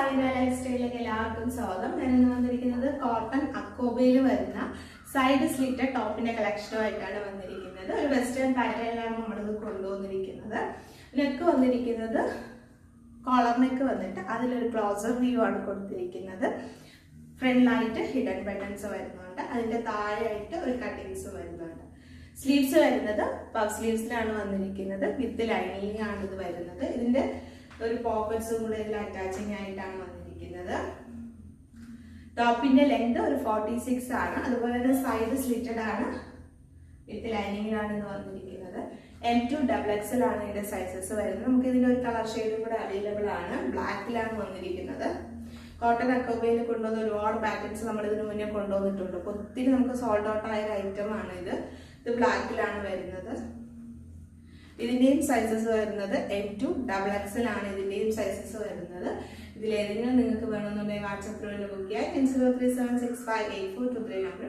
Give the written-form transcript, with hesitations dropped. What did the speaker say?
സായിന life സ്റ്റൈലിലേക്ക് എല്ലാവർക്കും സ്വാഗതം. ഞാനിന്ന് വന്നിരിക്കുന്നത് കോട്ടൺ അക്കോബയിൽ വരുന്ന സൈഡ് സ്ലിറ്റ് ടോപ്പിന്റെ കളക്ഷനുമായിട്ടാണ് വന്നിരിക്കുന്നത്. ഒരു വെസ്റ്റേൺ പാറ്റേണിലാണ് നമ്മളിത് കൊണ്ടുവന്നിരിക്കുന്നത്. നെക്ക് വന്നിരിക്കുന്നത് കോളർ നെക്ക് വന്നിട്ട് അതിലൊരു ക്ലോസർ വ്യൂ ആണ് കൊടുത്തിരിക്കുന്നത്. ഫ്രണ്ടിലായിട്ട് ഹിഡൻ ബട്ടൺസ് വരുന്നുണ്ട്, അതിന്റെ താഴെയായിട്ട് ഒരു കട്ടിങ്സ് വരുന്നുണ്ട്. സ്ലീവ്സ് വരുന്നത് പഫ് സ്ലീവ്സിലാണ് വന്നിരിക്കുന്നത്. വിത്ത് ലൈനിങ് ആണ് ഇത് വരുന്നത്. ഇതിന്റെ ഒരു പോക്കറ്റ്സും കൂടെ ഇതിൽ അറ്റാച്ചിങ് ആയിട്ടാണ് വന്നിരിക്കുന്നത്. ടോപ്പിന്റെ ലെങ്ത് ഒരു 46 ആണ്. അതുപോലെ തന്നെ സൈഡ് സ്ലിറ്റഡ് ആണ്, വിത്ത് ലൈനിങ്ങിലാണ് ഇത് വന്നിരിക്കുന്നത്. M2 XXL ആണ് ഇതിന്റെ സൈസസ് വരുന്നത്. നമുക്ക് ഇതിന്റെ ഒരു കളർ ഷെയ്ഡും കൂടെ അവൈലബിൾ ആണ്. ബ്ലാക്കിലാണ് വന്നിരിക്കുന്നത്. കോട്ടൺ അക്കോബയിൽ കൊണ്ടുവന്ന ഒരുപാട് പാറ്റേൺസ് നമ്മൾ ഇതിനു മുന്നേ കൊണ്ടുവന്നിട്ടുണ്ട്. ഒത്തിരി നമുക്ക് സോൾഡ് ഔട്ട് ആയ ഒരു ഐറ്റം ആണ് ഇത്. ഇത് ബ്ലാക്കിലാണ് വരുന്നത്. ഇതിന്റെയും സൈസസ് വരുന്നത് M2 XXL ആണ്. ഇതിന്റെയും സൈസസ് വരുന്നത്. ഇതിലേതെങ്കിലും നിങ്ങൾക്ക് വേണമെന്നുണ്ടെങ്കിൽ വാട്സാപ്പിൽ ബുക്ക് ചെയ്യാം. 9037658423 നമ്പർ